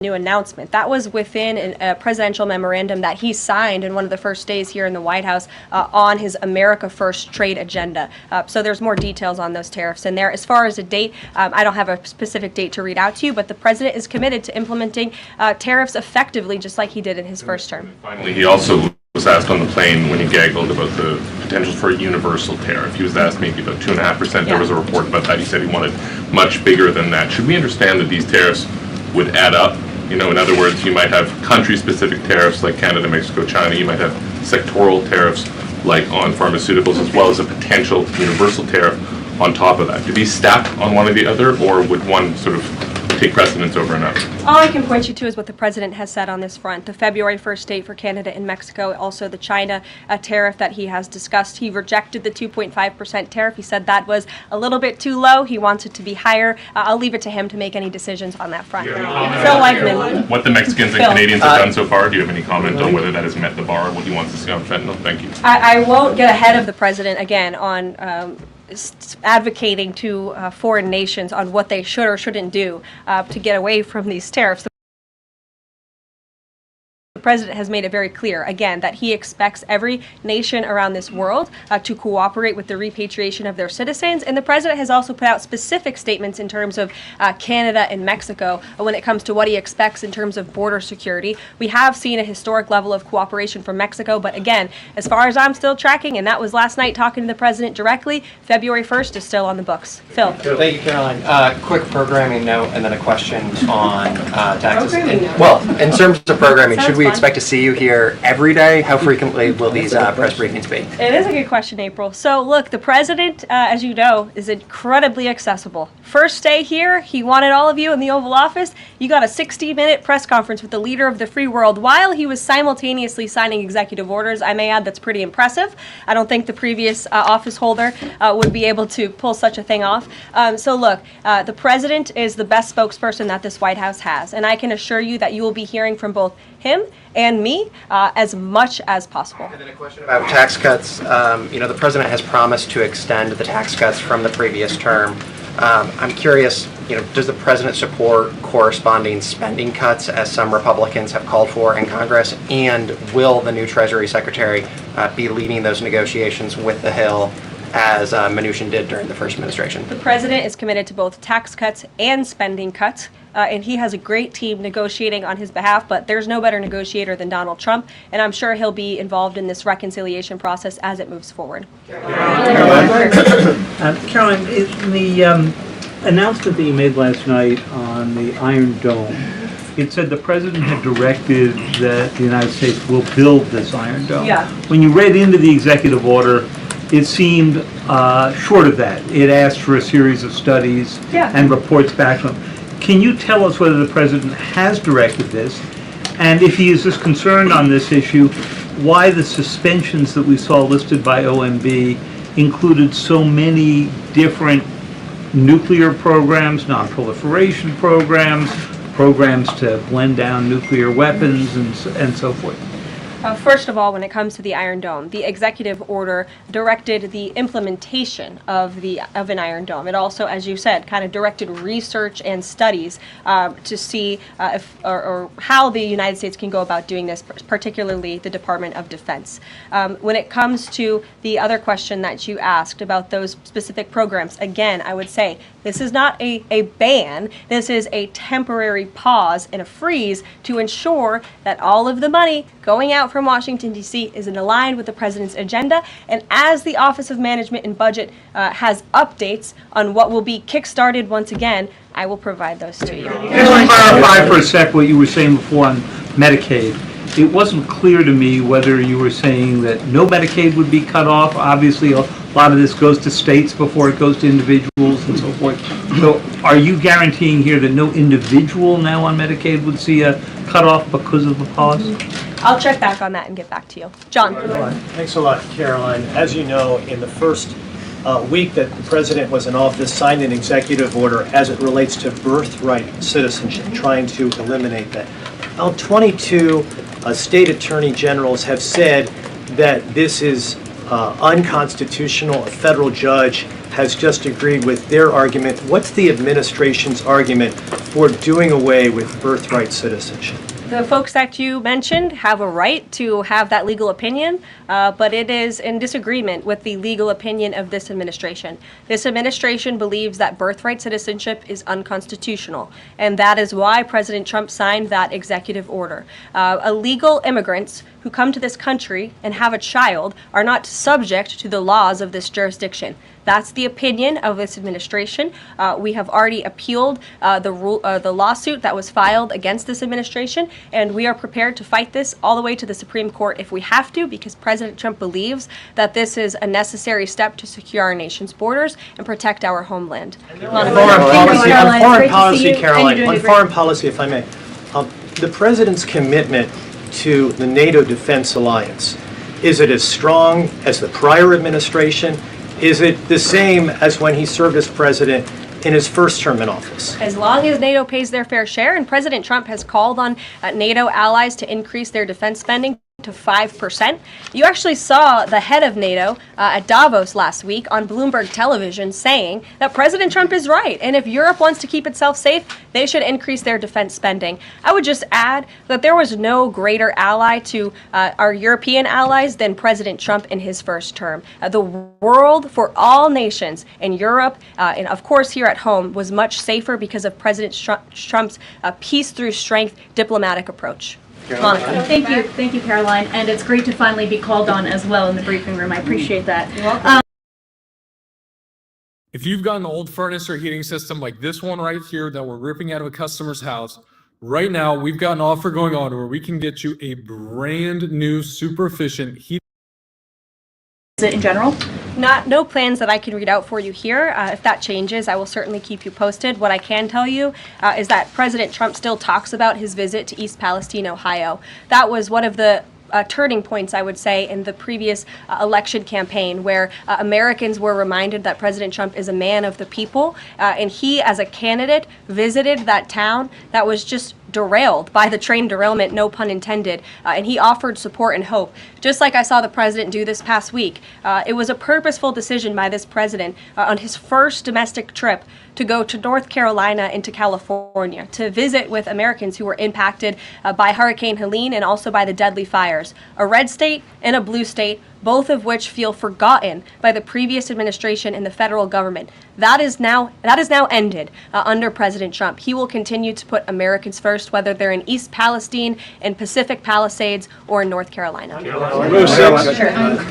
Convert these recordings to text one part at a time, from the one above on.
new announcement. That was within a presidential memorandum that he signed in one of the first days here in the White House on his America First trade agenda. So there's more details on those tariffs in there. As far as a date, I don't have a specific date to read out to you, but the president is committed to implementing tariffs effectively, just like he did in his first term. Finally, he also was asked on the plane when he gaggled about the potential for a universal tariff. He was asked maybe about 2.5%. There was a report about that. He said he wanted much bigger than that. Should we understand that these tariffs would add up? You know, in other words, you might have country-specific tariffs like Canada, Mexico, China. You might have sectoral tariffs like on pharmaceuticals, as well as a potential universal tariff on top of that. Do these stack on one or the other, or would one sort of take precedence over another? All I can point you to is what the president has said on this front. The February 1st date for Canada and Mexico, also the China tariff that he has discussed. He rejected the 2.5% tariff. He said that was a little bit too low. He wants it to be higher. I'll leave it to him to make any decisions on that front. What the Mexicans and Canadians have done so far, do you have any comment on whether that has met the bar, what he wants to see on fentanyl? Thank you. I won't get ahead of the president again on advocating to foreign nations on what they should or shouldn't do to get away from these tariffs. The president has made it very clear, again, that he expects every nation around this world to cooperate with the repatriation of their citizens. And the president has also put out specific statements in terms of Canada and Mexico when it comes to what he expects in terms of border security. We have seen a historic level of cooperation from Mexico. But again, as far as I'm still tracking, and that was last night talking to the president directly, February 1st is still on the books. Phil. Thank you, Caroline. Quick programming note and then a question on taxes. Well, in terms of programming, should we expect to see you here every day? How frequently will these press briefings be? It is a good question, April. So look, the president, as you know, is incredibly accessible. First day here, he wanted all of you in the Oval Office. You got a 60-minute press conference with the leader of the free world while he was simultaneously signing executive orders. I may add that's pretty impressive. I don't think the previous office holder would be able to pull such a thing off. So look, the president is the best spokesperson that this White House has, and I can assure you that you will be hearing from both him and me as much as possible. And then a question about tax cuts. The president has promised to extend the tax cuts from the previous term. I'm curious, does the president support corresponding spending cuts as some Republicans have called for in Congress? And will the new Treasury Secretary be leading those negotiations with the Hill as Mnuchin did during the first administration? The president is committed to both tax cuts and spending cuts. And he has a great team negotiating on his behalf, but there's no better negotiator than Donald Trump, and I'm sure he'll be involved in this reconciliation process as it moves forward. Caroline, in the announcement that you made last night on the Iron Dome, it said the president had directed that the United States will build this Iron Dome. Yeah. When you read into the executive order, it seemed short of that. It asked for a series of studies and reports back to him. Can you tell us whether the president has directed this, and if he is as concerned on this issue, why the suspensions that we saw listed by OMB included so many different nuclear programs, non-proliferation programs, programs to blend down nuclear weapons, and so forth? First of all, when it comes to the Iron Dome, the executive order directed the implementation of an Iron Dome. It also, as you said, kind of directed research and studies to see if or how the United States can go about doing this, particularly the Department of Defense. When it comes to the other question that you asked about those specific programs, again, I would say this is not a ban. This is a temporary pause and a freeze to ensure that all of the money going out from Washington, D.C. is aligned with the president's agenda. And as the Office of Management and Budget has updates on what will be kickstarted once again, I will provide those to you. Just to clarify for a sec what you were saying before on Medicaid. It wasn't clear to me whether you were saying that no Medicaid would be cut off. Obviously, a lot of this goes to states before it goes to individuals and so forth. So are you guaranteeing here that no individual now on Medicaid would see a cutoff because of the pause? I'll check back on that and get back to you. John. Thanks a lot, Caroline. As you know, in the first week that the president was in office, signed an executive order as it relates to birthright citizenship, trying to eliminate that. Now, 22 state attorney generals have said that this is unconstitutional. A federal judge has just agreed with their argument. What's the administration's argument for doing away with birthright citizenship? The folks that you mentioned have a right to have that legal opinion, but it is in disagreement with the legal opinion of this administration. This administration believes that birthright citizenship is unconstitutional, and that is why President Trump signed that executive order. Illegal immigrants who come to this country and have a child are not subject to the laws of this jurisdiction. That's the opinion of this administration. We have already appealed the lawsuit that was filed against this administration, and we are prepared to fight this all the way to the Supreme Court if we have to, because President Trump believes that this is a necessary step to secure our nation's borders and protect our homeland. On foreign policy, if I may, the president's commitment to the NATO Defense Alliance, is it as strong as the prior administration? Is it the same as when he served as president in his first term in office? As long as NATO pays their fair share, and President Trump has called on NATO allies to increase their defense spending to 5%. You actually saw the head of NATO at Davos last week on Bloomberg television saying that President Trump is right, and if Europe wants to keep itself safe, they should increase their defense spending. I would just add that there was no greater ally to our European allies than President Trump in his first term. The world for all nations in Europe, and of course here at home, was much safer because of President Trump's peace through strength diplomatic approach. Monica. Thank you, Caroline, and it's great to finally be called on as well in the briefing room. I appreciate that. You're welcome. If you've got an old furnace or heating system like this one right here that we're ripping out of a customer's house, right now we've got an offer going on where we can get you a brand new, super efficient heat. Is it in general? No plans that I can read out for you here. If that changes, I will certainly keep you posted. What I can tell you is that President Trump still talks about his visit to East Palestine, Ohio. That was one of the turning points, I would say, in the previous election campaign, where Americans were reminded that President Trump is a man of the people, and he, as a candidate, visited that town that was just derailed by the train derailment, no pun intended, and he offered support and hope. Just like I saw the president do this past week, it was a purposeful decision by this president on his first domestic trip to go to North Carolina and to California to visit with Americans who were impacted by Hurricane Helene and also by the deadly fires. A red state and a blue state, both of which feel forgotten by the previous administration and the federal government. That is now ended under President Trump. He will continue to put Americans first, whether they're in East Palestine, in Pacific Palisades, or in North Carolina.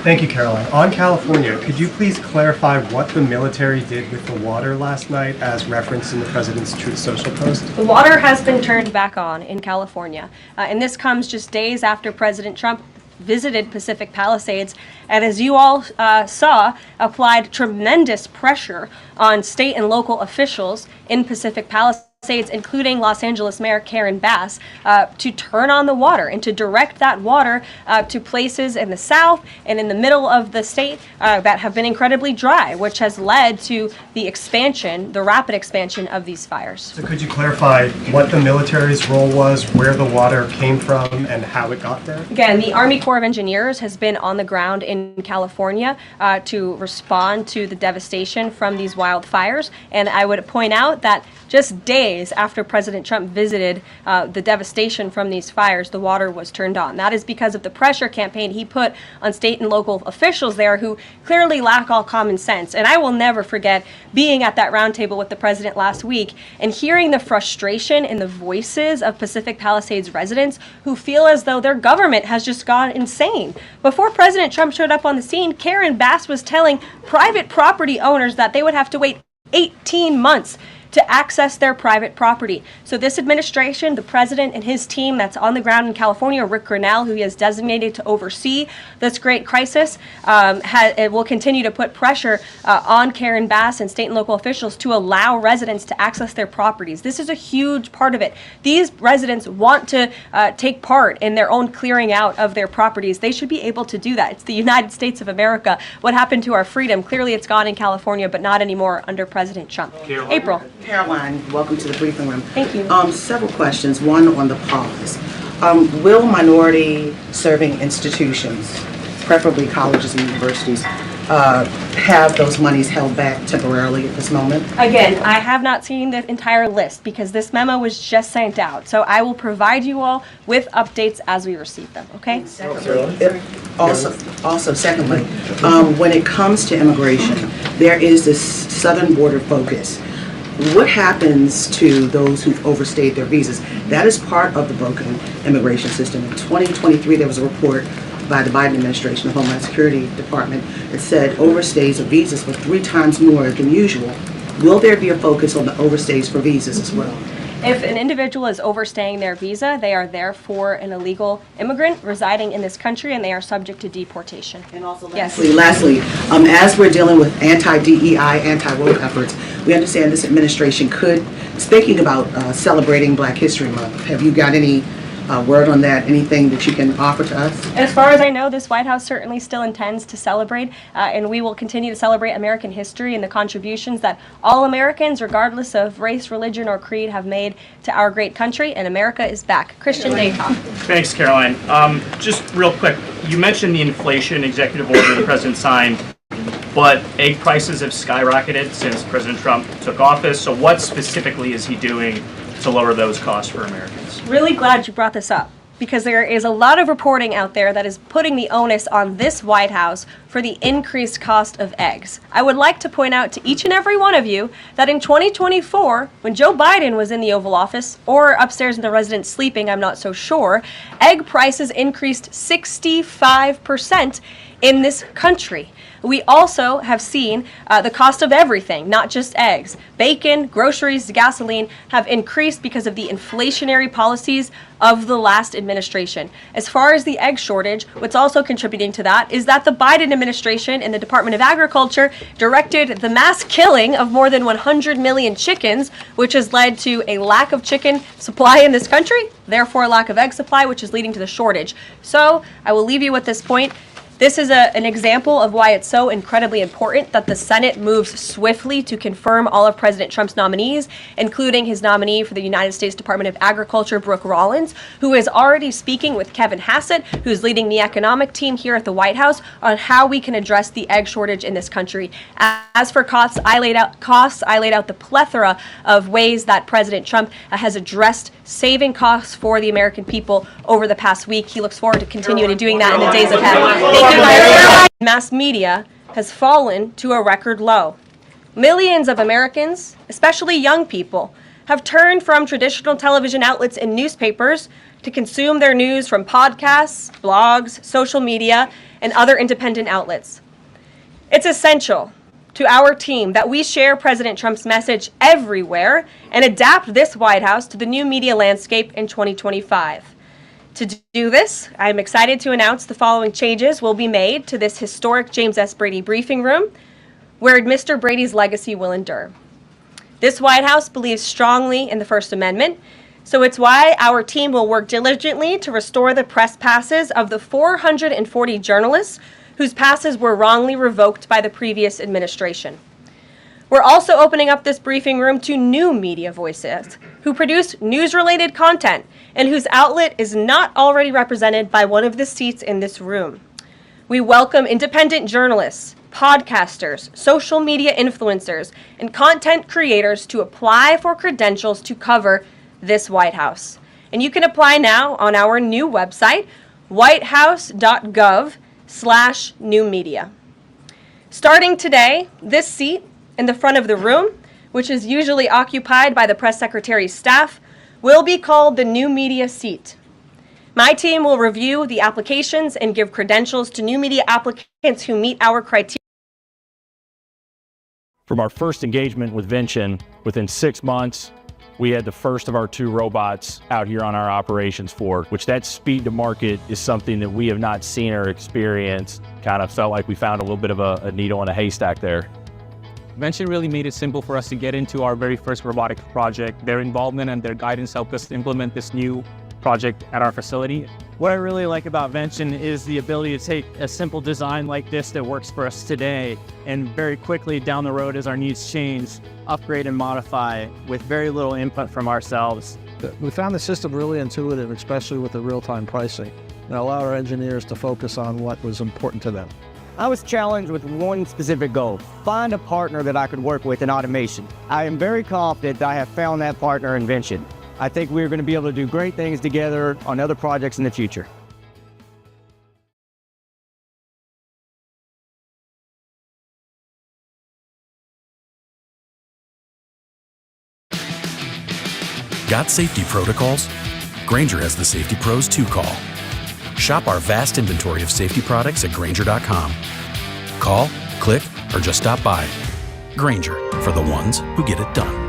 Thank you, Caroline. On California, could you please clarify what the military did with the water last night as referenced in the president's Truth Social post? The water has been turned back on in California, and this comes just days after President Trump visited Pacific Palisades, and as you all saw, applied tremendous pressure on state and local officials in Pacific Palisades, including Los Angeles Mayor Karen Bass, to turn on the water and to direct that water to places in the south and in the middle of the state that have been incredibly dry, which has led to the rapid expansion of these fires. So could you clarify what the military's role was, where the water came from, and how it got there? Again, the Army Corps of Engineers has been on the ground in California to respond to the devastation from these wildfires, and I would point out that just days after President Trump visited the devastation from these fires, the water was turned on. That is because of the pressure campaign he put on state and local officials there who clearly lack all common sense. And I will never forget being at that roundtable with the president last week and hearing the frustration in the voices of Pacific Palisades residents who feel as though their government has just gone insane. Before President Trump showed up on the scene, Karen Bass was telling private property owners that they would have to wait 18 months to access their private property. So this administration, the president and his team that's on the ground in California, Rick Grinnell, who he has designated to oversee this great crisis, it will continue to put pressure on Karen Bass and state and local officials to allow residents to access their properties. This is a huge part of it. These residents want to take part in their own clearing out of their properties. They should be able to do that. It's the United States of America. What happened to our freedom? Clearly it's gone in California, but not anymore under President Trump. April. Caroline, welcome to the briefing room. Thank you. Several questions. One on the pause. Will minority serving institutions, preferably colleges and universities, have those monies held back temporarily at this moment? Again, I have not seen the entire list because this memo was just sent out. So I will provide you all with updates as we receive them, okay? Also, secondly, when it comes to immigration, there is this southern border focus. What happens to those who've overstayed their visas? That is part of the broken immigration system. In 2023, there was a report by the Biden administration, the Homeland Security Department, that said overstays of visas were 3 times more than usual. Will there be a focus on the overstays for visas as well? If an individual is overstaying their visa, they are therefore an illegal immigrant residing in this country and they are subject to deportation. And also, Yes. lastly, as we're dealing with anti-DEI, anti-woke efforts, we understand this administration is thinking about celebrating Black History Month. Have you got any word on that? Anything that you can offer to us? As far as I know, this White House certainly still intends to celebrate, and we will continue to celebrate American history and the contributions that all Americans, regardless of race, religion, or creed, have made to our great country, and America is back. Christian Dayton. Thanks, Caroline. Just real quick, you mentioned the inflation executive order the president signed, but egg prices have skyrocketed since President Trump took office. So what specifically is he doing to lower those costs for Americans? Really glad you brought this up because there is a lot of reporting out there that is putting the onus on this White House for the increased cost of eggs. I would like to point out to each and every one of you that in 2024, when Joe Biden was in the Oval Office or upstairs in the residence sleeping, I'm not so sure, egg prices increased 65% in this country. We also have seen the cost of everything, not just eggs. Bacon, groceries, gasoline have increased because of the inflationary policies of the last administration. As far as the egg shortage, what's also contributing to that is that the Biden administration and the Department of Agriculture directed the mass killing of more than 100 million chickens, which has led to a lack of chicken supply in this country, therefore a lack of egg supply, which is leading to the shortage. So I will leave you with this point. This is an example of why it's so incredibly important that the Senate moves swiftly to confirm all of President Trump's nominees, including his nominee for the United States Department of Agriculture, Brooke Rollins, who is already speaking with Kevin Hassett, who's leading the economic team here at the White House, on how we can address the egg shortage in this country. As for costs, I laid out the plethora of ways that President Trump has addressed saving costs for the American people over the past week. He looks forward to continuing doing that in the days ahead. Mass media has fallen to a record low. Millions of Americans, especially young people, have turned from traditional television outlets and newspapers to consume their news from podcasts, blogs, social media, and other independent outlets. It's essential to our team that we share President Trump's message everywhere and adapt this White House to the new media landscape in 2025. To do this, I'm excited to announce the following changes will be made to this historic James S. Brady briefing room, where Mr. Brady's legacy will endure. This White House believes strongly in the First Amendment, so it's why our team will work diligently to restore the press passes of the 440 journalists whose passes were wrongly revoked by the previous administration. We're also opening up this briefing room to new media voices who produce news-related content and whose outlet is not already represented by one of the seats in this room. We welcome independent journalists, podcasters, social media influencers, and content creators to apply for credentials to cover this White House. And you can apply now on our new website, whitehouse.gov/new media. Starting today, this seat in the front of the room, which is usually occupied by the press secretary's staff, will be called the new media seat. My team will review the applications and give credentials to new media applicants who meet our criteria. From our first engagement with Vinchin, within 6 months, we had the first of our 2 robots out here on our operations floor, which that speed to market is something that we have not seen or experienced. Kind of felt like we found a little bit of a needle in a haystack there. Vinchin really made it simple for us to get into our very first robotics project. Their involvement and their guidance helped us implement this new project at our facility. What I really like about Vinchin is the ability to take a simple design like this that works for us today and very quickly down the road as our needs change, upgrade and modify with very little input from ourselves. We found the system really intuitive, especially with the real-time pricing, and allowed our engineers to focus on what was important to them. I was challenged with one specific goal: find a partner that I could work with in automation. I am very confident that I have found that partner in Vention. I think we're going to be able to do great things together on other projects in the future. Got safety protocols? Grainger has the Safety Pros 2 call. Shop our vast inventory of safety products at Grainger.com. Call, click, or just stop by. Grainger, for the ones who get it done.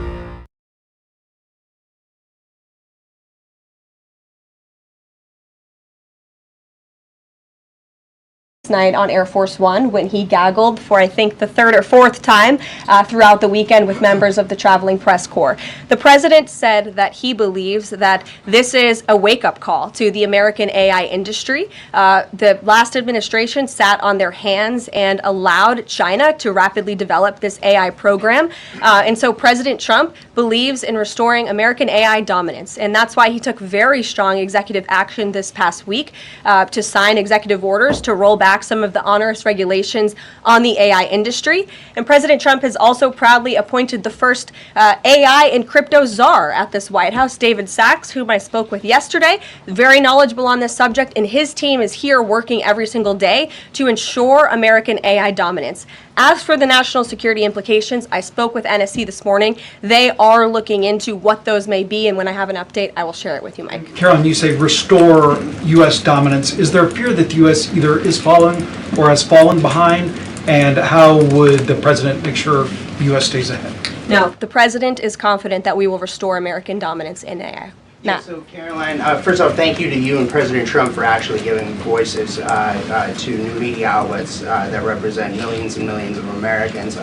Night on Air Force One when he gaggled for I think the third or fourth time throughout the weekend with members of the traveling press corps. The president said that he believes that this is a wake-up call to the American AI industry. The last administration sat on their hands and allowed China to rapidly develop this AI program. And so President Trump believes in restoring American AI dominance. And that's why he took very strong executive action this past week to sign executive orders to roll back some of the onerous regulations on the AI industry. And President Trump has also proudly appointed the first AI and crypto czar at this White House, David Sachs, whom I spoke with yesterday, very knowledgeable on this subject, and his team is here working every single day to ensure American AI dominance. As for the national security implications, I spoke with NSC this morning. They are looking into what those may be, and when I have an update, I will share it with you, Mike. Carolyn, you say restore U.S. dominance. Is there a fear that the U.S. either is falling or has fallen behind? And how would the president make sure the U.S. stays ahead? No, the president is confident that we will restore American dominance in AI. Yeah, so Caroline, first off, thank you to you and President Trump for actually giving voices to new media outlets that represent millions and millions of Americans.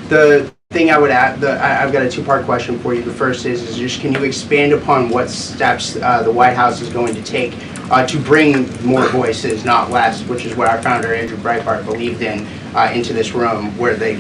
The thing I would add, I've got a two-part question for you. The first is just can you expand upon what steps the White House is going to take to bring more voices, not less, which is what our founder Andrew Breitbart believed in, into this room where they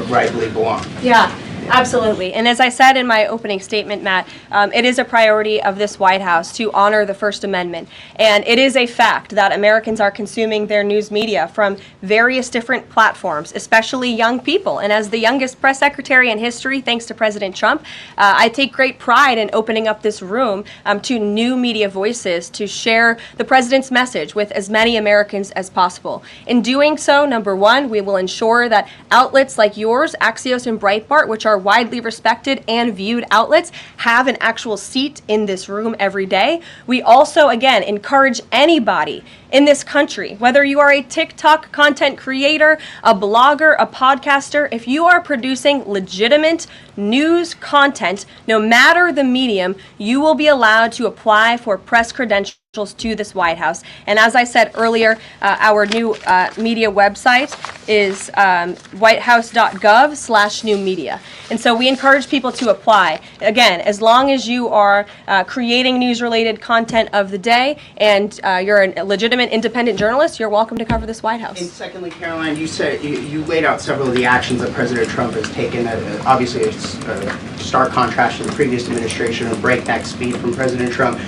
rightfully belong? Yeah. Absolutely. And as I said in my opening statement, Matt, it is a priority of this White House to honor the First Amendment. And it is a fact that Americans are consuming their news media from various different platforms, especially young people. And as the youngest press secretary in history, thanks to President Trump, I take great pride in opening up this room to new media voices to share the president's message with as many Americans as possible. In doing so, number one, we will ensure that outlets like yours, Axios and Breitbart, which are widely respected and viewed outlets, have an actual seat in this room every day. We also, again, encourage anybody in this country, whether you are a TikTok content creator, a blogger, a podcaster, if you are producing legitimate news content, no matter the medium, you will be allowed to apply for press credentials to this White House. And as I said earlier, our new media website is whitehouse.gov/new media. And so we encourage people to apply. Again, as long as you are creating news-related content of the day and you're a legitimate independent journalist, you're welcome to cover this White House. And secondly, Caroline, you said you laid out several of the actions that President Trump has taken. Obviously, it's a stark contrast to the previous administration of breakneck speed from President Trump.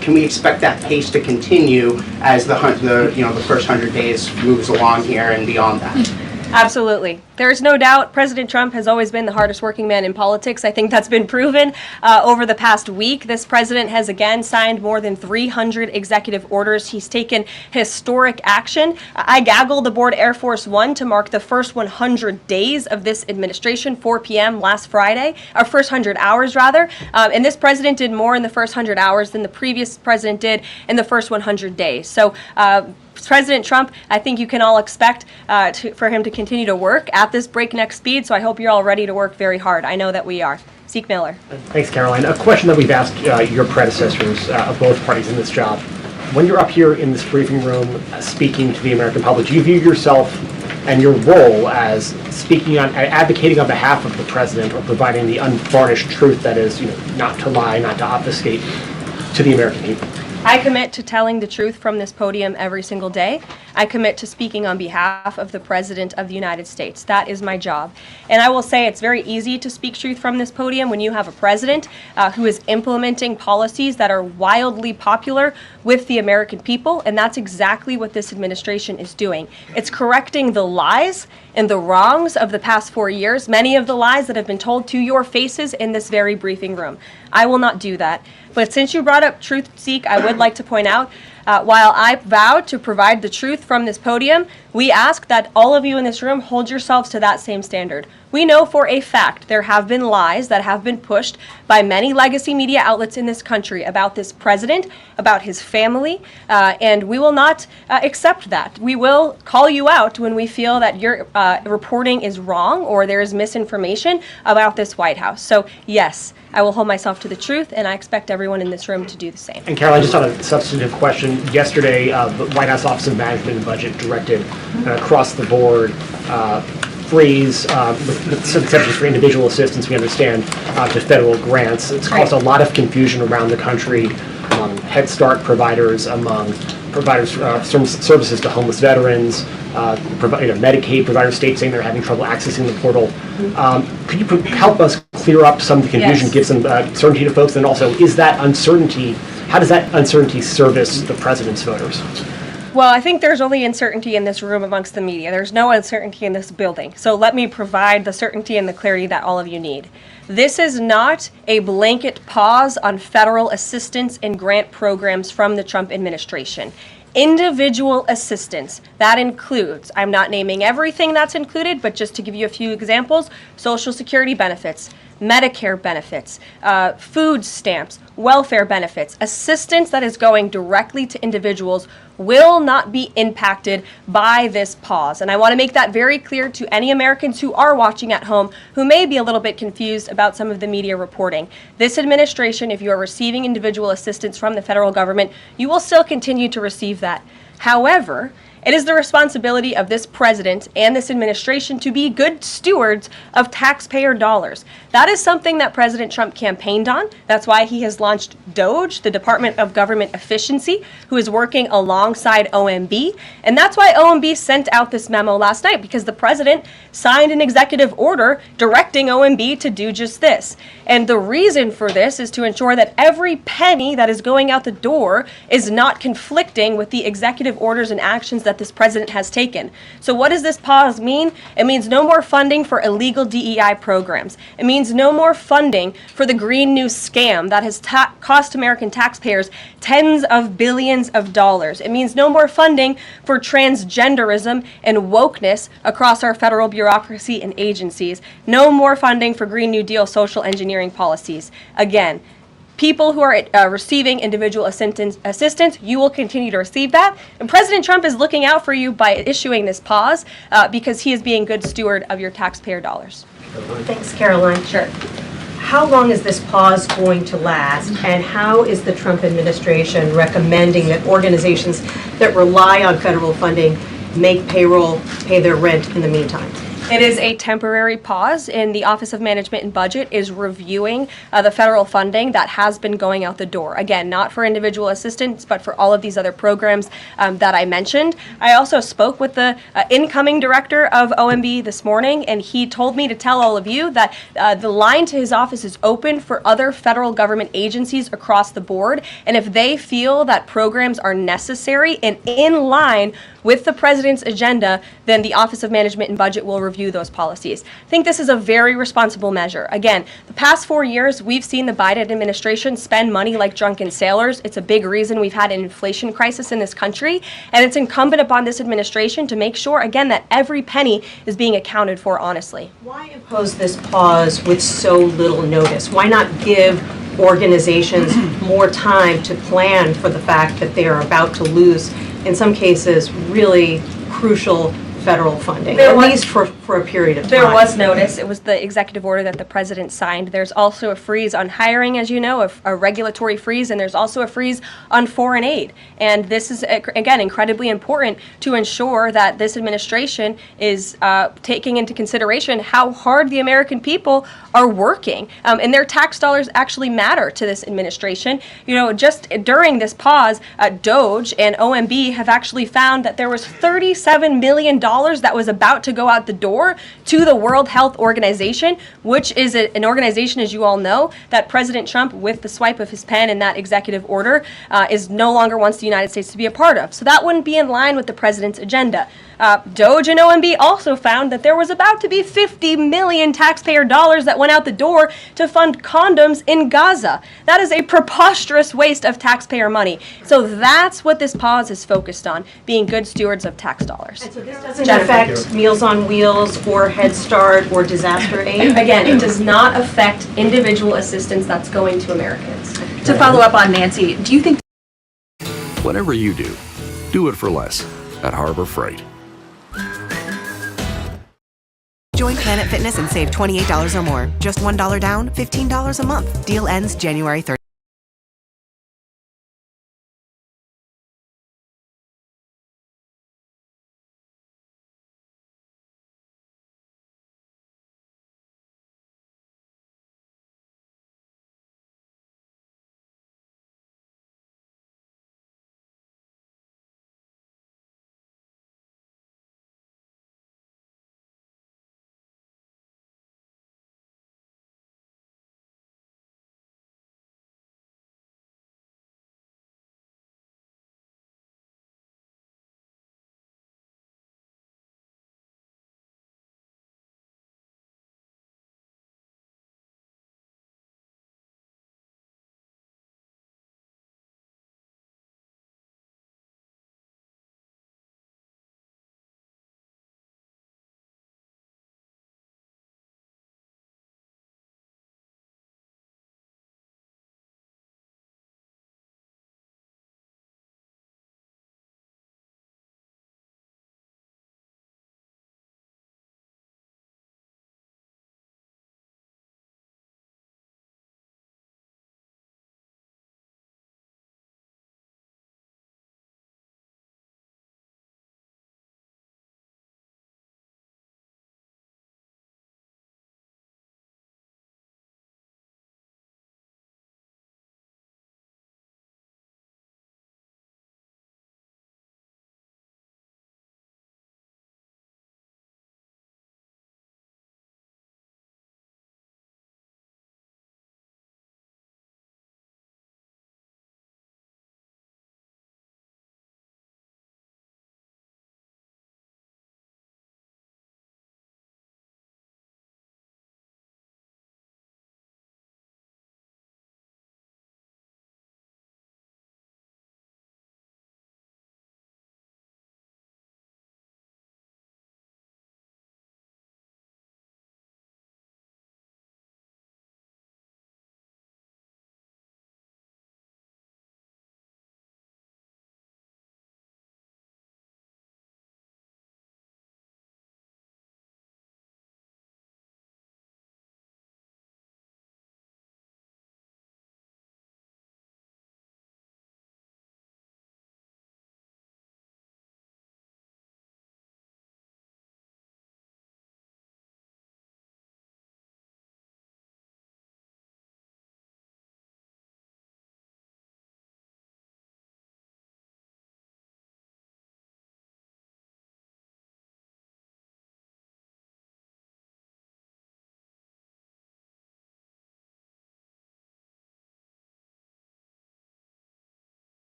Can we expect that pace to continue as the first 100 days moves along here and beyond that? Absolutely. There's no doubt President Trump has always been the hardest working man in politics. I think that's been proven over the past week. This president has again signed more than 300 executive orders. He's taken historic action. I gaggled aboard Air Force One to mark the first 100 days of this administration, 4 p.m. last Friday, or first 100 hours rather. And this president did more in the first 100 hours than the previous president did in the first 100 days. So President Trump, I think you can all expect for him to continue to work at this breakneck speed, so I hope you're all ready to work very hard. I know that we are. Zeke Miller. Thanks, Caroline. A question that we've asked your predecessors of both parties in this job. When you're up here in this briefing room speaking to the American public, do you view yourself and your role as speaking on, advocating on behalf of the president or providing the unvarnished truth that is, not to lie, not to obfuscate to the American people? I commit to telling the truth from this podium every single day. I commit to speaking on behalf of the President of the United States. That is my job. And I will say it's very easy to speak truth from this podium when you have a president who is implementing policies that are wildly popular with the American people, and that's exactly what this administration is doing. It's correcting the lies and the wrongs of the past 4 years, many of the lies that have been told to your faces in this very briefing room. I will not do that. But since you brought up Truth Seek, I would like to point out, while I vowed to provide the truth from this podium, we ask that all of you in this room hold yourselves to that same standard. We know for a fact there have been lies that have been pushed by many legacy media outlets in this country about this president, about his family, and we will not accept that. We will call you out when we feel that your reporting is wrong or there is misinformation about this White House. So yes, I will hold myself to the truth, and I expect everyone in this room to do the same. And Caroline, just on a substantive question, yesterday the White House Office of Management and Budget directed across the board freeze, with some exceptions for individual assistance, we understand, to federal grants. It's caused a lot of confusion around the country among Head Start providers, among providers services to homeless veterans, Medicaid providers, states saying they're having trouble accessing the portal. Could you help us clear up some of the confusion, Yes. give some certainty to folks, and also is that uncertainty, how does that uncertainty service the president's voters? Well, I think there's only uncertainty in this room amongst the media. There's no uncertainty in this building. So let me provide the certainty and the clarity that all of you need. This is not a blanket pause on federal assistance and grant programs from the Trump administration. Individual assistance, that includes, I'm not naming everything that's included, but just to give you a few examples, Social Security benefits, Medicare benefits, food stamps, welfare benefits, assistance that is going directly to individuals will not be impacted by this pause. And I want to make that very clear to any Americans who are watching at home who may be a little bit confused about some of the media reporting. This administration, if you are receiving individual assistance from the federal government, you will still continue to receive that. However, it is the responsibility of this president and this administration to be good stewards of taxpayer dollars. That is something that President Trump campaigned on. That's why he has launched DOGE, the Department of Government Efficiency, who is working alongside OMB. And that's why OMB sent out this memo last night, because the president signed an executive order directing OMB to do just this. And the reason for this is to ensure that every penny that is going out the door is not conflicting with the executive orders and actions that this president has taken. So what does this pause mean? It means no more funding for illegal DEI programs. It means no more funding for the Green New scam that has cost American taxpayers tens of billions of dollars. It means no more funding for transgenderism and wokeness across our federal bureaucracy and agencies. No more funding for Green New Deal social engineering policies. Again, people who are receiving individual assistance, you will continue to receive that. And President Trump is looking out for you by issuing this pause because he is being good steward of your taxpayer dollars. Thanks, Caroline. Sure. How long is this pause going to last, and how is the Trump administration recommending that organizations that rely on federal funding make payroll, pay their rent in the meantime? It is a temporary pause, and the Office of Management and Budget is reviewing the federal funding that has been going out the door. Again, not for individual assistance, but for all of these other programs that I mentioned. I also spoke with the incoming director of OMB this morning, and he told me to tell all of you that the line to his office is open for other federal government agencies across the board, and if they feel that programs are necessary and in line with the president's agenda, then the Office of Management and Budget will review those policies. I think this is a very responsible measure. Again, the past 4 years, we've seen the Biden administration spend money like drunken sailors. It's a big reason we've had an inflation crisis in this country, and it's incumbent upon this administration to make sure, again, that every penny is being accounted for honestly. Why impose this pause with so little notice? Why not give organizations more time to plan for the fact that they are about to lose, in some cases, really crucial federal funding, There at was- least for a period of time. There was notice. It was the executive order that the president signed. There's also a freeze on hiring, as you know, a regulatory freeze, and there's also a freeze on foreign aid. And this is, again, incredibly important to ensure that this administration is taking into consideration how hard the American people are working. And their tax dollars actually matter to this administration. You know, just during this pause, DOGE and OMB have actually found that there was $37 million that was about to go out the door to the World Health Organization, which is an organization, as you all know, that President Trump, with the swipe of his pen in that executive order, is no longer wants the United States to be a part of. So that wouldn't be in line with the president's agenda. DOGE and OMB also found that there was about to be 50 million taxpayer dollars that went out the door to fund condoms in Gaza. That is a preposterous waste of taxpayer money. So that's what this pause is focused on, being good stewards of tax dollars. And so this doesn't affect Meals on Wheels or Head Start or disaster aid? Again, it does not affect individual assistance that's going to Americans. To follow up on Nancy, do you think Whatever you do it for less at Harbor Freight. Join Planet Fitness and save $28 or more. Just $1 down, $15 a month. Deal ends January 30th.